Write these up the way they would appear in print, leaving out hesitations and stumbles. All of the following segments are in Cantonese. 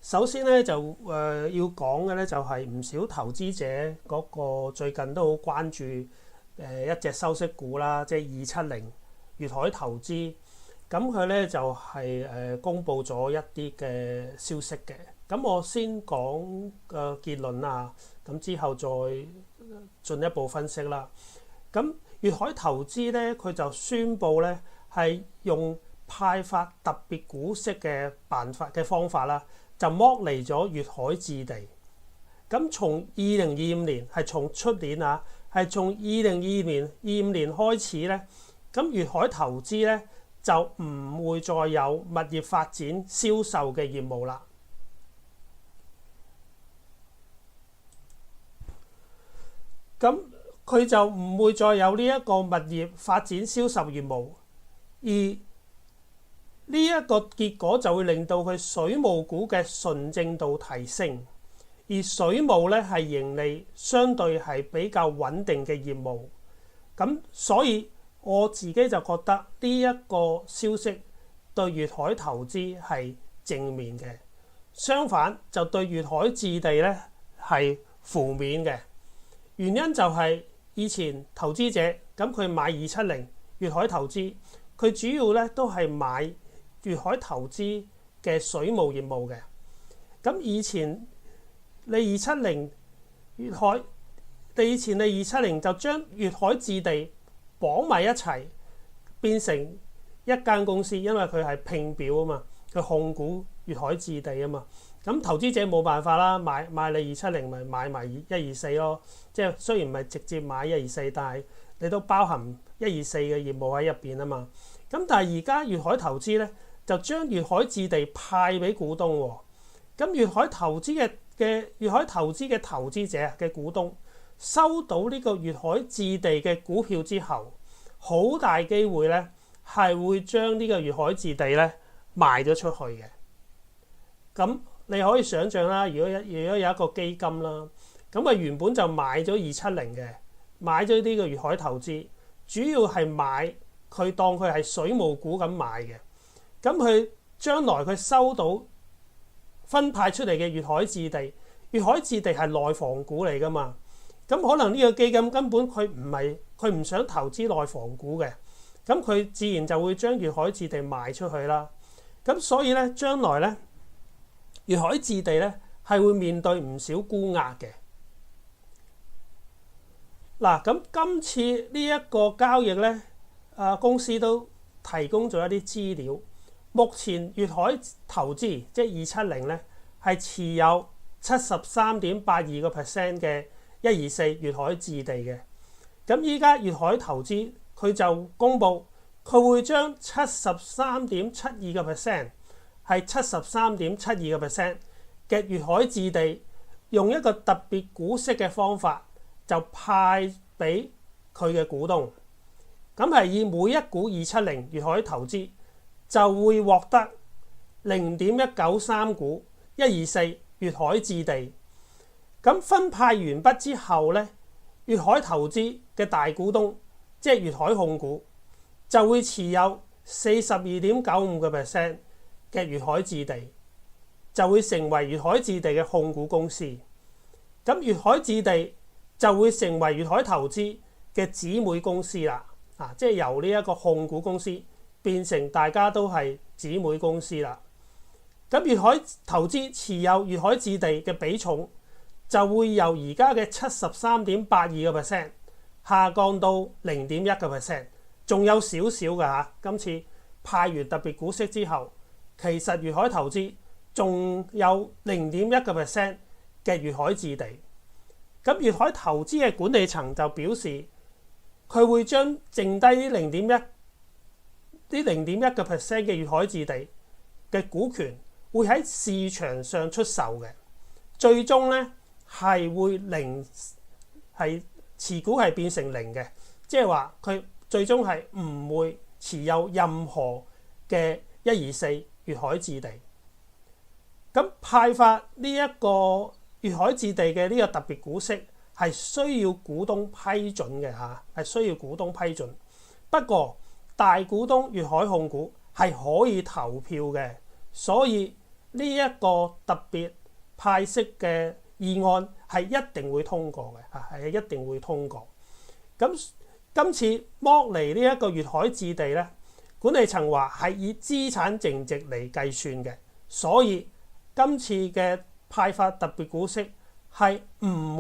首先咧就要講嘅咧就係唔少投資者嗰個最近都好關注一隻收息股啦，即係270粵海投資。咁佢咧就係公布咗一啲嘅消息嘅。咁我先講個結論啊，咁之後再進一步分析啦。咁粵海投資咧，佢就宣布咧係用派發特別股息嘅辦法嘅方法啦，就剝離咗粵海置地。咁從2025年係從出年啊，係從2025年開始咧，咁粵海投資咧就唔會再有物業發展銷售嘅業務啦。咁佢就唔會再有呢一個物業發展銷售業務，而呢一個結果就會令到佢水務股嘅純正度提升，而水務咧係盈利相對係比較穩定嘅業務。咁所以我自己就覺得呢一個消息對粵海投資係正面嘅，相反就對粵海置地咧係負面嘅。原因就係以前投資者咁佢買270粵海投資，佢主要咧都係買粵海投資嘅水務業務嘅。咁以前你270粵海，以前你270就將粵海置地綁埋一齊，變成一間公司，因為佢係併表啊嘛，佢控股粵海置地啊嘛。咁投資者冇辦法啦，買你270咪買埋124咯。即係雖然唔係直接買124，但係你都包含124嘅業務喺入邊啊嘛。咁但係而家粵海投資咧就將粵海置地派俾股東喎。咁粵海投資嘅投資者嘅股東收到呢個粵海置地嘅股票之後，好大機會咧係會將呢個粵海置地咧賣咗出去嘅。咁你可以想象啦，如果有一個基金啦，咁啊原本就買咗270嘅，買咗呢個粵海投資，主要係買佢當佢係水務股咁買嘅。咁佢將來佢收到分派出嚟嘅粵海置地，粵海置地係內房股嚟噶嘛，咁可能呢個基金根本佢唔想投資內房股嘅，咁佢自然就會將粵海置地賣出去啦。咁所以咧，將來咧粵海置地咧係會面對唔少沽壓嘅。嗱，咁今次呢一個交易咧，公司都提供咗一啲資料。目前粵海投資即係270咧係持有73.82% 嘅124粵海置地嘅。咁依家粵海投資佢就公布佢會將73.72%係73.72% 嘅粵海置地用一個特別股息嘅方法就派俾佢嘅股東。咁係以每一股270粵海投資就會獲得0.193股124粵海置地。咁分派完畢之後咧，粵海投資嘅大股東即係粵海控股就會持有42.95% 嘅粵海置地，就會成為粵海置地嘅控股公司。咁粵海置地就會成為粵海投資嘅姊妹公司啦。即係由呢一個控股公司變成大家都係姊妹公司啦。咁粵海投資持有粵海置地嘅比重就會由而家嘅73.82% 下降到0.1%，仲有少少㗎嚇。今次派完特別股息之後，其實粵海投資仲有0.1% 嘅粵海置地。咁粵海投資嘅管理層就表示，佢會將剩低啲0.1% 嘅粵海置地嘅股權會喺市場上出售嘅，最終咧係會零，係持股係變成零嘅，即係話佢最終係唔會持有任何嘅124粵海置地。咁派發呢一個粵海置地嘅呢個特別股息係需要股東批准嘅嚇，係需要股東批准。不過大股東粵海控股係可以投票嘅，所以呢一個特別派息嘅議案係一定會通過嘅，係一定會通過。咁今次剝離呢一個粵海置地咧，管理層話係以資產淨值嚟計算嘅，所以今次嘅派發特別股息係唔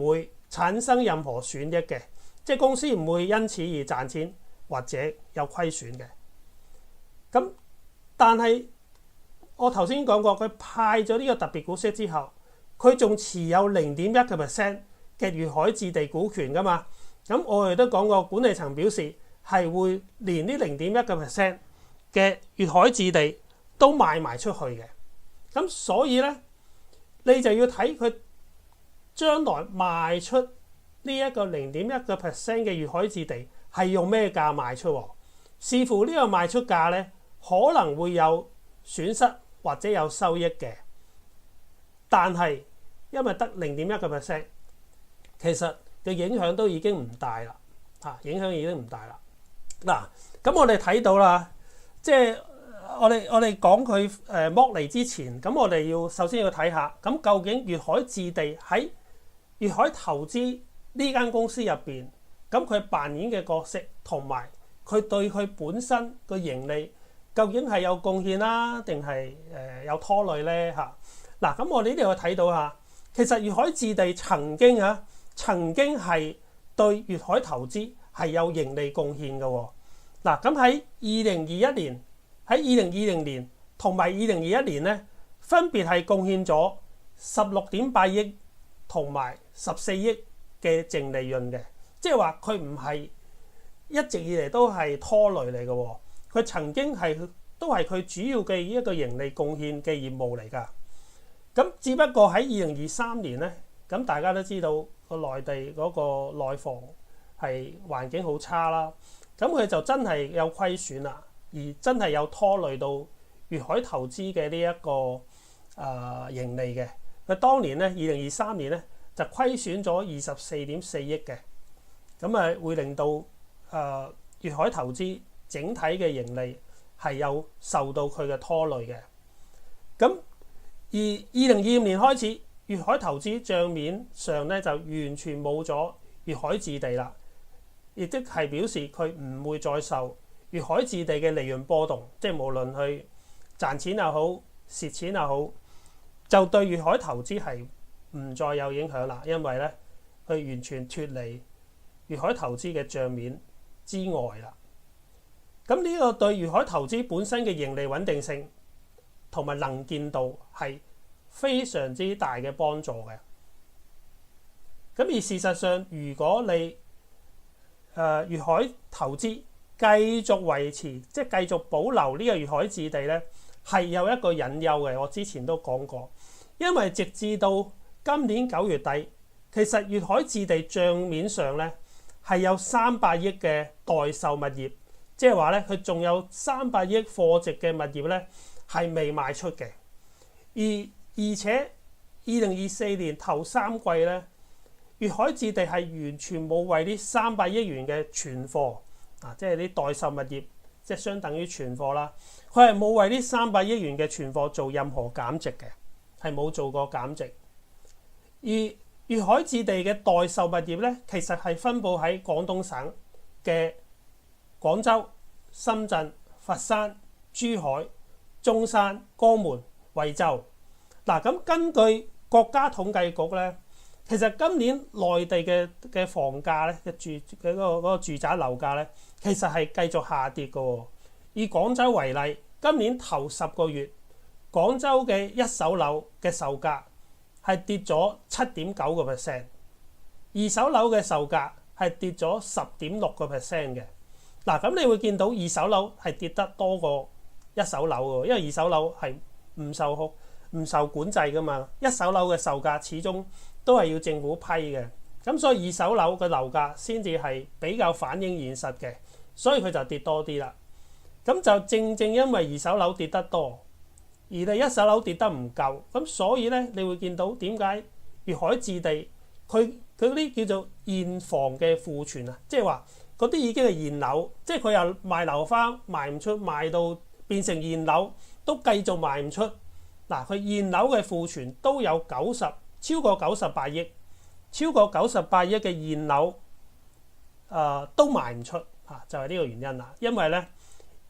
會產生任何損益嘅，即係公司唔會因此而賺錢或者有虧損嘅。咁但係我頭先講過，佢派咗呢個特別股息之後，佢仲持有0.1% 嘅粵海置地股權噶嘛。咁我哋都講過，管理層表示係會連呢0.1% 嘅粵海置地都賣埋出去嘅。咁所以咧，你就要睇佢將來賣出呢一個0.1% 嘅粵海置地係用咩價賣出喎？視乎呢個賣出價咧，可能會有損失或者有收益嘅。但係因為得0.1%，其實嘅影響都已經唔大啦。影響已經唔大啦。嗱，咁我哋睇到啦，即係我哋講佢剝離之前，咁我哋首先要睇下，咁究竟粵海置地喺粵海投資呢間公司入邊，咁佢扮演嘅角色同埋佢對佢本身個盈利究竟係有貢獻啦，定係有拖累咧？嗱，咁我哋呢度睇到下，其實粵海置地曾經係對粵海投資係有盈利貢獻嘅。嗱，咁喺2021年、喺2020年同埋2021年咧，分別係貢獻咗16.8億同埋14億嘅淨利潤嘅，即係話佢唔係一直以嚟都係拖累嚟嘅，佢曾經都係佢主要嘅一個盈利貢獻嘅業務嚟㗎。咁只不過喺2023年咧，咁大家都知道個內地嗰個內房係環境好差啦，咁佢就真係有虧損啦，而真係有拖累到粵海投資嘅呢一個盈利嘅。佢當年咧2023年咧就虧損咗24.4億嘅，咁會令到粵海投資整體嘅盈利係有受到佢嘅拖累嘅。咁而2025年開始，粵海投資帳面上咧就完全冇咗粵海置地啦，亦即係表示佢唔會再受粵海置地嘅利潤波動，即係無論去賺錢又好蝕錢又好，就對粵海投資係唔再有影響啦，因為咧佢完全脫離粵海投資嘅帳面之外啦。咁呢個對粵海投資本身嘅盈利穩定性同埋能見度係非常之大嘅幫助嘅。咁而事實上，如果你粵海投資繼續維持，即係繼續保留呢個粵海置地咧，係有一個隱憂嘅。我之前都講過，因為直至到今年9月底，其實粵海置地帳面上咧係有300億嘅待售物業，即係話咧佢仲有300億貨值嘅物業咧係未賣出嘅。而且2024年頭3季咧，粵海置地係完全冇為呢300億元嘅存貨即係啲待售物業，即係相等於存貨啦。佢係冇為呢300億元嘅存貨做任何減值嘅，係冇做過減值。而粵海置地嘅待售物業咧，其實係分佈喺廣東省嘅廣州、深圳、佛山、珠海、中山、江門、惠州。嗱，咁根據國家統計局咧，其實今年內地嘅房價咧嘅嗰個住宅樓價咧，其實係繼續下跌嘅。以廣州為例，今年頭10個月，廣州嘅一手樓嘅售價係跌咗7.9%，二手樓嘅售價係跌咗10.6% 嘅。嗱，咁你會見到二手樓係跌得多過一手樓嘅，因為二手樓係唔受管制噶嘛，一手樓嘅售價始終都係要政府批嘅，咁所以二手樓嘅樓價先至係比較反映現實嘅，所以佢就跌多啲啦。咁就正因為二手樓跌得多，而你一手樓跌得唔夠，咁所以咧你會見到點解粵海置地佢嗰啲叫做現房嘅庫存啊，即係話嗰啲已經係現樓，即係佢又賣樓花賣唔出，賣到變成現樓都繼續賣唔出，嗱，佢現樓嘅庫存都有超過98億，超過98億嘅現樓都賣唔出就係呢個原因啦。因為咧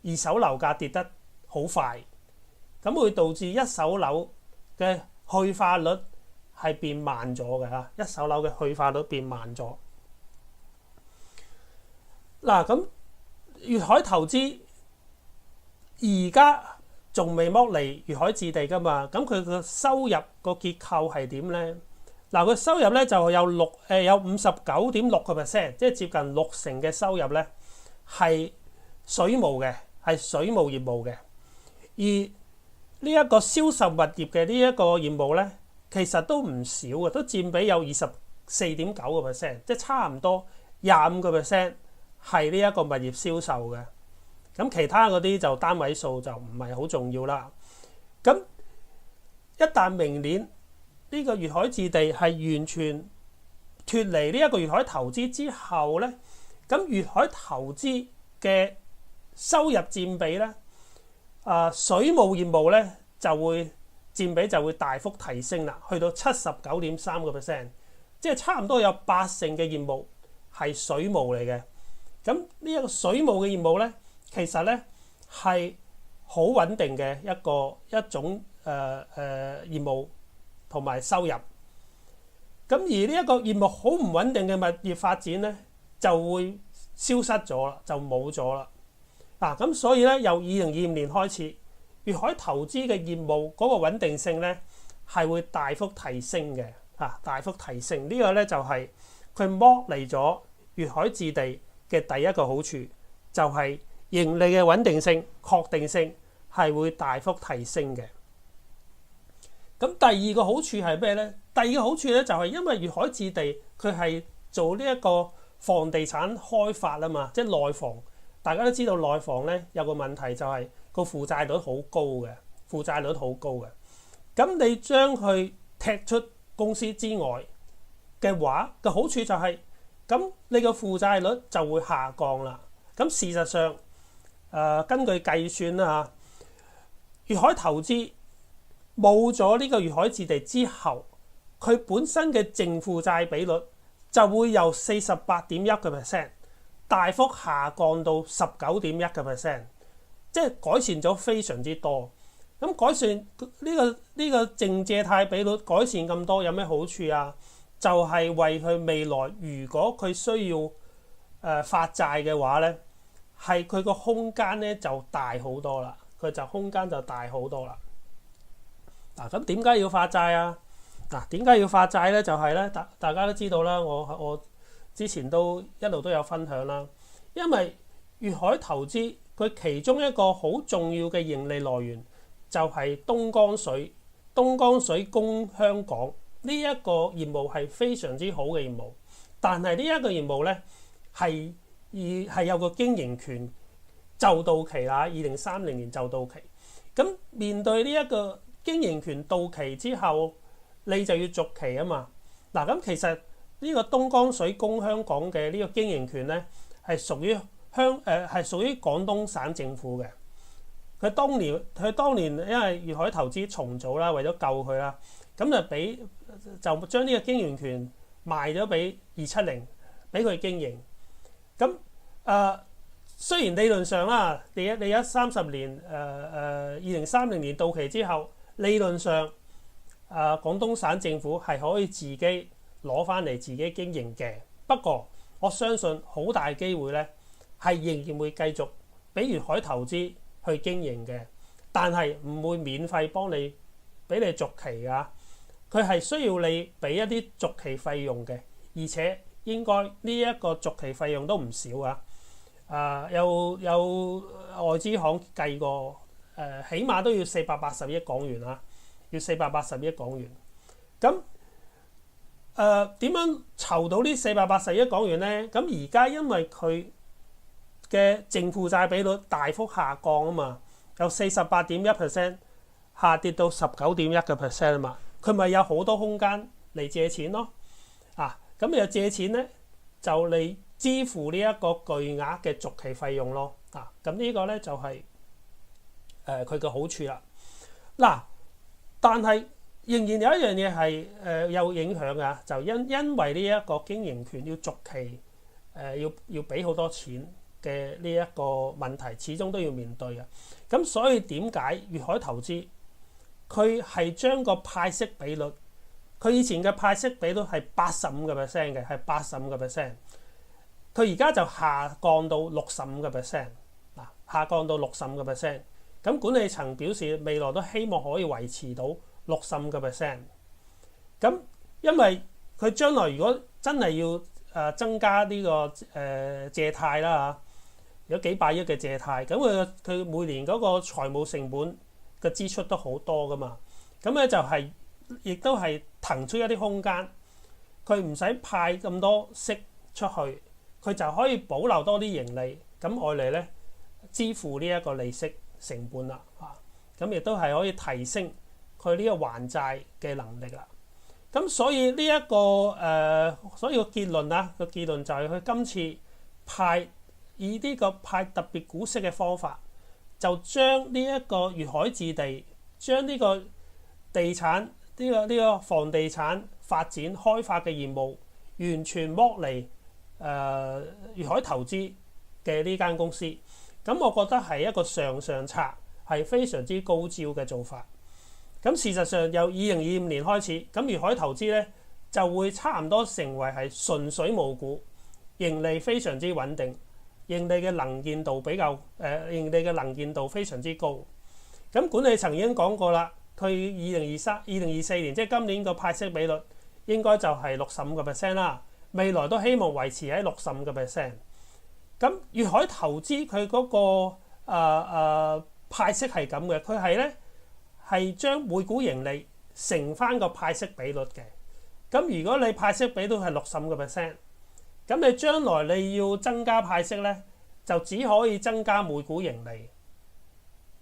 二手樓價跌得好快，咁會導致一手樓嘅去化率係變慢咗嘅嚇，一手樓嘅去化率變慢咗。嗱，咁粵海投資而家仲未剝離粵海置地噶嘛，咁佢個收入個結構係點咧？嗱，佢收入咧就有59.6%，即係接近60%嘅收入咧係水務嘅，係水務業務嘅。而呢一個銷售物業嘅呢一個業務咧，其實都唔少嘅，都佔比有24.9%，即係差唔多25%係呢一個物業銷售嘅。咁其他嗰啲就單位數就唔係好重要啦。咁一旦明年呢個粵海置地係完全脫離呢一個粵海投資之後咧，咁粵海投資嘅收入佔比咧，水務業務咧就會佔比就會大幅提升啦，去到79.3%，即係差唔多有80%嘅業務係水務嚟嘅。咁呢一個水務嘅業務咧，其實咧係好穩定嘅一種業務同埋收入。咁而呢一個業務好唔穩定嘅物業發展咧，就會消失咗啦，就冇咗啦。咁所以咧，由2025年開始，粵海投資嘅業務嗰個穩定性咧係會大幅提升嘅，大幅提升。呢個咧就係佢剝離咗粵海置地嘅第一個好處，就係盈利嘅穩定性、確定性係會大幅提升嘅。咁第二個好處係咩咧？第二個好處咧就係因為粵海置地佢係做呢一個房地產開發啊嘛，即係內房。大家都知道內房咧有個問題就係個負債率好高嘅，負債率好高嘅。咁你將佢踢出公司之外嘅話，個好處就係咁你個負債率就會下降啦。咁事實上根據計算啦嚇，粵海投資冇咗呢個粵海置地之後，佢本身嘅淨負債比率就會由48.1%大幅下降到19.1%，即係改善咗非常之多。咁改善呢個淨借貸比率改善咁多，有咩好處啊？就係為佢未來如果佢需要發債嘅話咧，係佢個空間咧就大好多啦，佢就空間就大好多啦。咁點解要發債啊？點解要發債咧？就係咧，大家都知道啦，我之前都一路都有分享啦。因為粵海投資佢其中一個好重要嘅盈利來源就係東江水供香港呢一個業務係非常之好嘅業務，但係呢一個業務咧係有個經營權就到期啦，2030年就到期。咁面對呢一個經營權到期之後，你就要續期啊嘛。咁其實呢個東江水供香港嘅呢個經營權咧係屬於廣東省政府嘅。佢當年因為粵海投資重組啦，為咗救佢啦，咁就將呢個經營權賣咗俾270，俾佢經營。咁雖然理論上啦，你一30年2030年到期之後，理論上廣東省政府係可以自己攞翻嚟自己經營嘅。不過我相信好大機會咧係仍然會繼續俾粵海投資去經營嘅，但係唔會免費俾你續期㗎。佢係需要你俾一啲續期費用嘅，而且應該呢一個續期費用都唔少啊。有外資行計過，起碼都要480億港元啦，要480億港元。咁點樣籌到呢480億港元咧？咁而家因為佢嘅淨負債比率大幅下降啊嘛，由48.1% 下跌到19.1% 啊嘛，佢咪有好多空間嚟借錢咯。咁你又借錢咧，就嚟支付呢一個巨額嘅續期費用咯。咁呢個咧就係佢嘅好處啦。但係仍然有一樣嘢係有影響㗎，就因為呢一個經營權要續期，要俾好多錢嘅呢一個問題，始終都要面對嘅。咁所以點解粵海投資佢係將個派息比率，佢以前嘅派息比率係85%嘅，係85%，佢而家就下降到65%，下降到65%。咁管理層表示未來都希望可以維持到65%。咁因為佢將來如果真係要增加呢個借貸啦嚇，有幾百億嘅借貸，咁佢每年嗰個財務成本嘅支出都好多噶嘛。咁咧就係亦都係騰出一啲空間，佢唔使派咁多息出去，佢就可以保留多啲盈利，咁愛嚟咧支付呢一個利息成本啦嚇，咁亦都係可以提升佢呢個還債嘅能力啦。咁所以呢一個所以個結論啦，個結論就係佢今次以呢個派特別股息嘅方法，就將呢一個粵海置地，將呢個地產呢個房地產發展開發嘅業務完全剝離粵海投資嘅呢間公司。咁我覺得係一個上策，係非常之高招嘅做法。咁事實上由2025年開始，咁粵海投資咧就會差唔多成為係純水務股，盈利非常之穩定，盈利嘅能見度盈利嘅能見度非常之高。咁管理層已經講過啦，佢2024年即係今年個派息比率應該就係65% 啦，未來都希望維持喺65%。咁粵海投資佢嗰個派息係咁嘅，佢係咧係將每股盈利乘翻個派息比率嘅。咁如果你派息比率係65%，咁你將來你要增加派息咧，就只可以增加每股盈利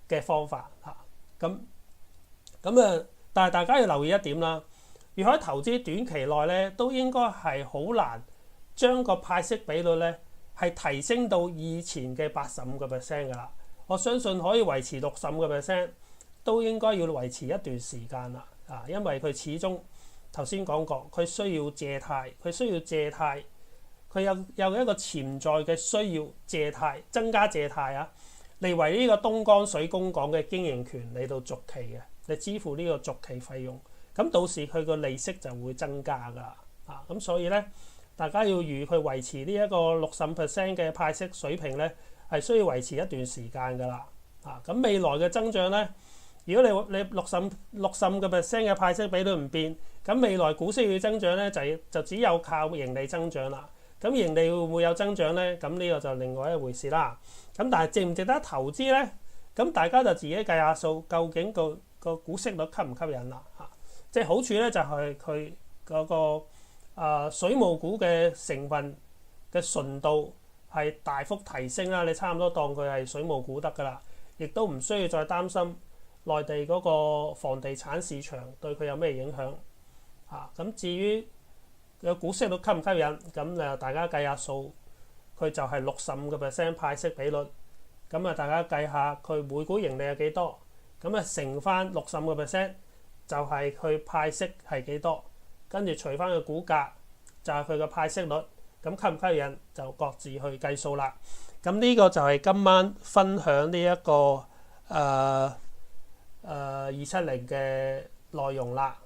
嘅方法嚇。但係大家要留意一點啦，粵海投資短期內咧都應該係好難將個派息比率咧係提升到以前嘅85%㗎啦。我相信可以維持65%，都應該要維持一段時間啦。因為佢始終頭先講過，佢需要借貸，佢有一個潛在嘅需要借貸，增加借貸嚟為呢個東江水供港嘅經營權嚟到續期嘅，嚟支付呢個續期費用。咁到時佢個利息就會增加㗎啦。咁所以咧，大家要預佢維持呢一個60% 嘅派息水平咧，係需要維持一段時間㗎啦。咁未來嘅增長咧，如果你65% 嘅派息比率唔變，咁未來股息要增長咧，就只有靠盈利增長啦。咁盈利會唔會有增長咧？咁呢個就另外一回事啦。咁但係值唔值得投資咧？咁大家就自己計下數，究竟個股息率吸唔吸引啦？即係好處咧就係佢嗰個水務股嘅成分嘅純度係大幅提升啦。你差唔多當佢係水務股得㗎啦，亦都唔需要再擔心內地嗰個房地產市場對佢有咩影響。咁至於個股息率吸唔吸引，咁大家計下數，佢就係65% 派息比率。咁大家計下佢每股盈利係幾多，咁乘翻65%就係佢派息係幾多，跟住除翻個股價就係佢個派息率。咁吸唔吸引就各自去計數啦。咁呢個就係今晚分享呢一個270嘅內容啦。